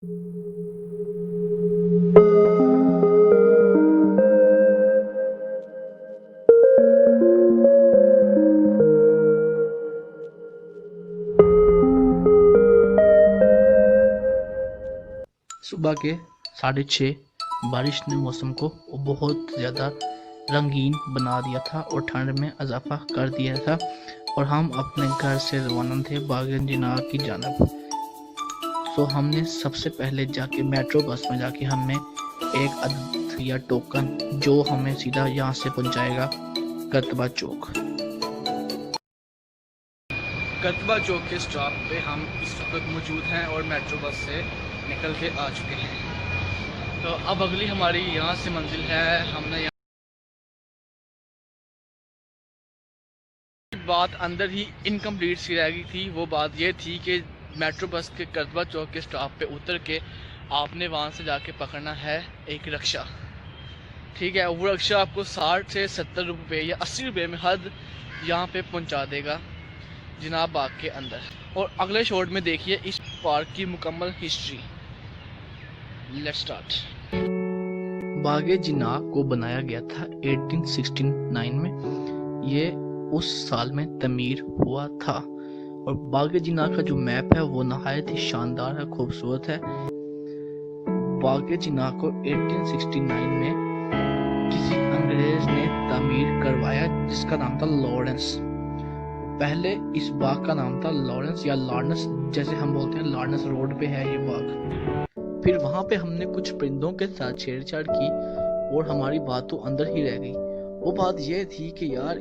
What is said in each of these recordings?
सुबह के 6:30 बारिश ने मौसम को बहुत ज़्यादा रंगीन बना दिया था और ठंड में इजाफा कर दिया था और हम अपने घर से रवाना थे बागे-जिनाह की जानब। तो हमने सबसे पहले जाके मेट्रो बस में जाके हमने एक अदद या टोकन जो हमें सीधा यहाँ से पहुँचाएगा करतबा चौक। करतबा चौक के स्टॉप पे हम इस वक्त मौजूद हैं और मेट्रो बस से निकल के आ चुके हैं। तो अब अगली हमारी यहाँ से मंजिल है। हमने बात अंदर ही इनकम्प्लीट सी रह गई थी। वो बात ये थी कि मेट्रो बस के करतबा चौक के स्टॉप पे उतर के आपने वहाँ से जाके पकड़ना है एक रिक्शा। ठीक है, वो रिक्शा आपको 60 से 70 रुपये या 80 रुपये में हद यहाँ पे पहुँचा देगा जिनाह बाग के अंदर। और अगले शॉट में देखिए इस पार्क की मुकम्मल हिस्ट्री। Let's start. बागे-जिनाह को बनाया गया था 1869 में। ये उस साल में तमीर हुआ था और बागे-जिनाह का जो मैप है वो नहायत ही शानदार है, खूबसूरत है। बागे-जिनाह को 1869 में किसी अंग्रेज ने तामीर करवाया जिसका नाम था लॉरेंस। पहले इस बाग का नाम था लॉरेंस या लॉर्नस, जैसे हम बोलते हैं लॉर्नस रोड पे है ये बाग। फिर वहाँ पे हमने कुछ परिंदों के साथ छेड़छाड़ की और हमारी बात तो अंदर ही रह गई। वो बात ये थी कि यार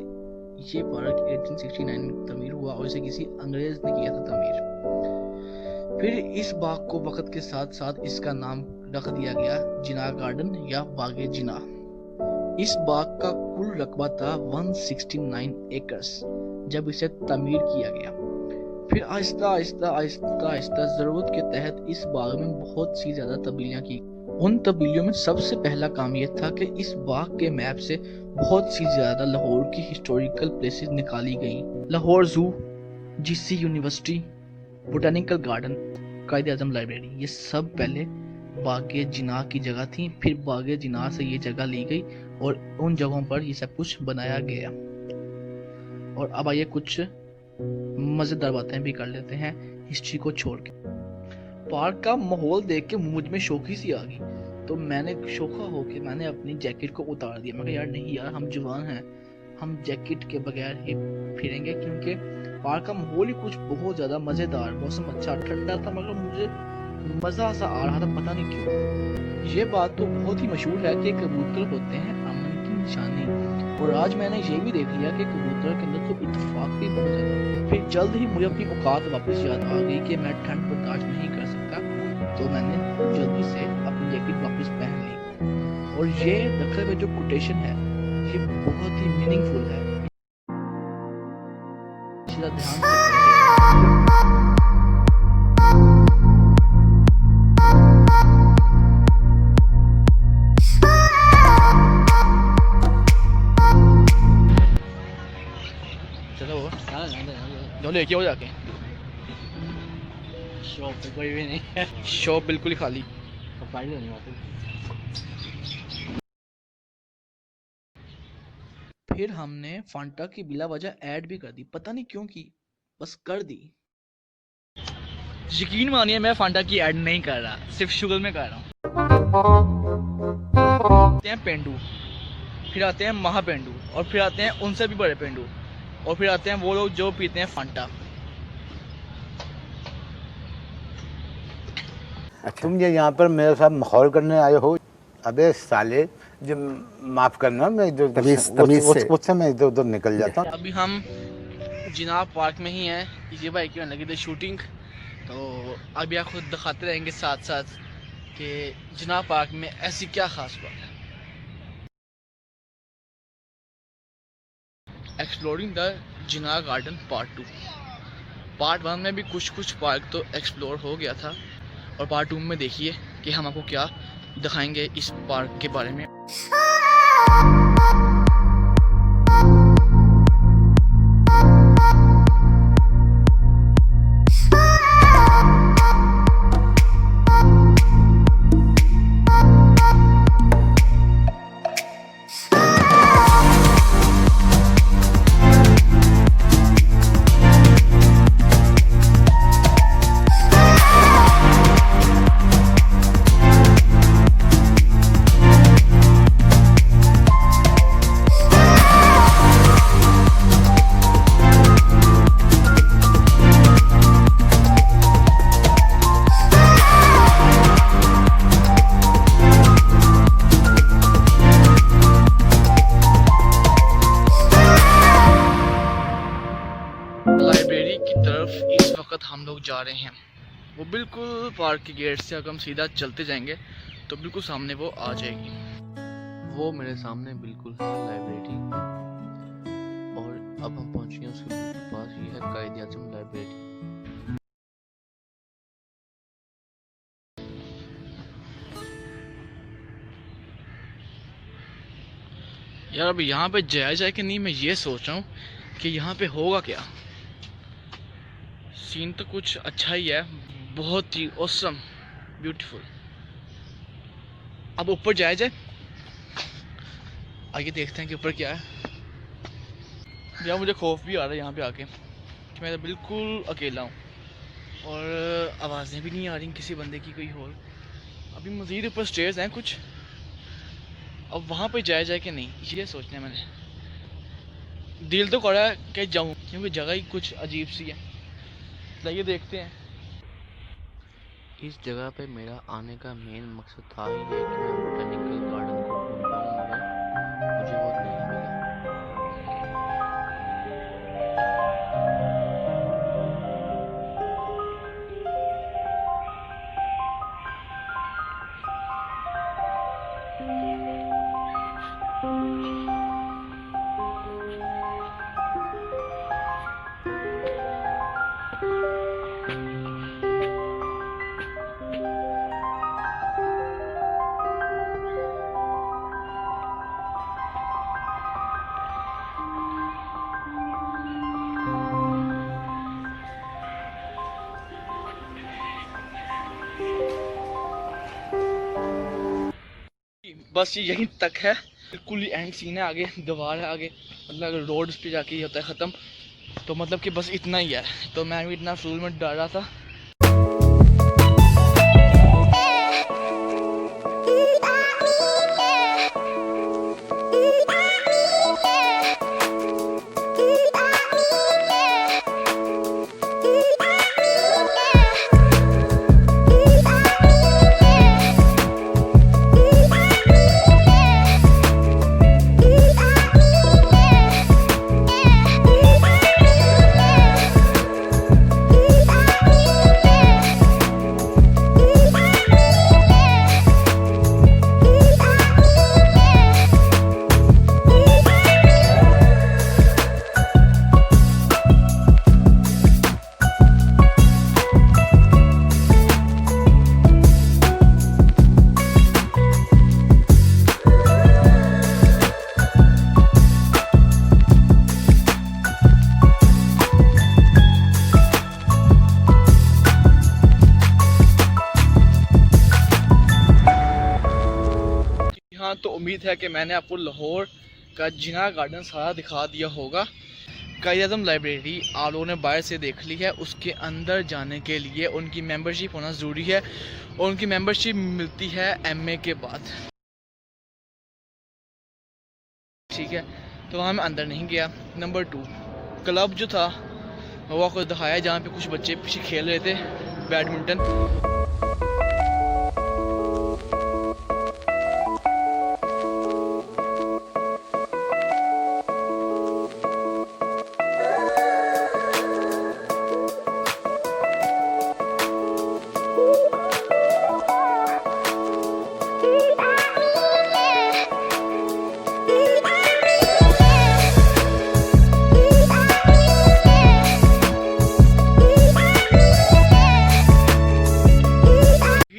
ये पार्क 1869 में तमीर हुआ और इसे किसी अंग्रेज ने किया था तमीर। फिर इस बाग को वक्त के साथ साथ इसका नाम रख दिया गया जिनाह गार्डन या बागे-जिनाह। इस बाग का कुल रकबा था 169 एकर्स जब इसे तमीर किया गया। फिर आहिस्ता आहिस्ता ज़रूरत के तहत इस बाग में बहुत सी ज़्यादा तब्दीलियाँ की। उन तब्दीलियों में सबसे पहला काम यह था कि इस बाग के मैप से बहुत सी ज़्यादा लाहौर की हिस्टोरिकल प्लेसेस निकाली गईं। Lahore zoo, GC university, botanical garden, Quaid-e-Azam library, ये सब पहले बागे-जिनाह की जगह थी। फिर बागे-जिनाह से ये जगह ली गई और उन जगहों पर ये सब कुछ बनाया गया। और अब आइए कुछ मज़ेदार बातें भी कर लेते हैं हिस्ट्री को छोड़ के। पार्क का माहौल देख के मुझ में शौकी सी आ गई, तो मैंने शौका होके मैंने अपनी जैकेट को उतार दिया। मैं कहा यार नहीं यार, हम जवान हैं, हम जैकेट के बगैर ही फिरेंगे, क्योंकि पार्क का माहौल ही कुछ बहुत ज़्यादा मज़ेदार, मौसम अच्छा ठंडा था, मगर मुझे मज़ा सा आ रहा था, पता नहीं क्यों। ये बात तो बहुत ही मशहूर है कि कबूतर होते हैं अमन की निशानी, और आज मैंने ये भी देख लिया कि कबूतर के अंदर तो इत्तेफाक भी बहुत ज़्यादा। फिर जल्द ही मुझे अपनी औकात वापस याद आ गई कि मैं ठंड बर्दाश्त नहीं कर सकता, तो मैंने जल्दी से अपनी जैकेट वापस पहन ली। और ये दखल में जो कोटेशन है ये बहुत ही मीनिंगफुल है। इसका ध्यान से चलो लेके आओ जाके। शॉप पे कोई भी नहीं है, शॉप बिल्कुल ही खाली। फिर हमने फांटा की बिला वजह ऐड भी कर दी, पता नहीं क्यों की, बस कर दी। यकीन मानिए मैं फांटा की ऐड नहीं कर रहा, सिर्फ शुगर में कर रहा हूँ। आते हैं पेंडू, फिर आते हैं महापेंडू, और फिर आते हैं उनसे भी बड़े पेंडू, और फिर आते हैं वो लोग जो पीते हैं फांटा। तुम ये यहाँ पर मेरे साथ माहौल करने आए हो? अबे साले, जो माफ करना, मैं उससे मैं इधर उधर निकल जाता हूँ। अभी हम जिनाह पार्क में ही हैं। ये भाई क्यों लगी थी शूटिंग, तो अभी आप खुद दिखाते रहेंगे साथ साथ कि जिनाह पार्क में ऐसी क्या खास बात है। Exploring the Jinnah garden part 2। Part 1 में भी कुछ पार्क तो एक्सप्लोर हो गया था, और पार्ट 2 में देखिए कि हम आपको क्या दिखाएंगे इस पार्क के बारे में। जा रहे हैं। वो बिल्कुल पार्क के गेट से अगर हम सीधा चलते जाएंगे तो बिल्कुल सामने वो आ जाएगी। वो मेरे सामने बिल्कुल है लाइब्रेरी, और अब हम पहुंच गए उसके बिल्कुल पास। ये है कायद-ए-आज़म लाइब्रेरी। यार अब यहाँ पे जाया जाए कि नहीं, मैं ये सोच रहा हूँ कि यहाँ पे होगा क्या। सीन तो कुछ अच्छा ही है, बहुत ही ऑसम ब्यूटीफुल। अब ऊपर जाया जाए, आगे देखते हैं कि ऊपर क्या है। यार मुझे खौफ भी आ रहा है यहाँ पे आके कि मैं तो बिल्कुल अकेला हूँ और आवाज़ें भी नहीं आ रही किसी बंदे की कोई और। अभी मज़ीद ऊपर स्टेयर्स हैं कुछ, अब वहाँ पे जाया जाए कि नहीं ये सोचना है मैंने। दिल तो कर रहा है कि जाऊँ क्योंकि जगह ही कुछ अजीब सी है। चलिए देखते हैं। इस जगह पे मेरा आने का मेन मकसद था ही है कि मैं बोटेनिकल गार्डन को ढूंढ पाऊँ, मगर मुझे वो नहीं मिला। बस ये यहीं तक है, बिल्कुल ही एंड सीन है। आगे दीवार है, आगे मतलब रोड पे जाके ये होता है ख़त्म। तो मतलब कि बस इतना ही है। तो मैं भी इतना शुरू में डर रहा था। हाँ तो उम्मीद है कि मैंने आपको लाहौर का जिना गार्डन सारा दिखा दिया होगा। कायद-ए-आज़म लाइब्रेरी आप लोगों ने बाहर से देख ली है। उसके अंदर जाने के लिए उनकी मेंबरशिप होना ज़रूरी है और उनकी मेंबरशिप मिलती है MA के बाद। ठीक है, तो वहाँ मैं अंदर नहीं गया। नंबर 2, क्लब जो था वो आपको दिखाया जहाँ पे कुछ बच्चे पीछे खेल रहे थे बैडमिंटन।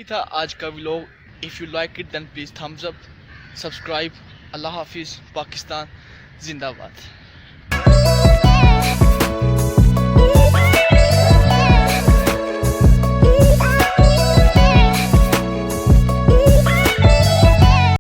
था आज का vlog. If you like it then please thumbs up, subscribe. Allah हाफिज़, पाकिस्तान जिंदाबाद।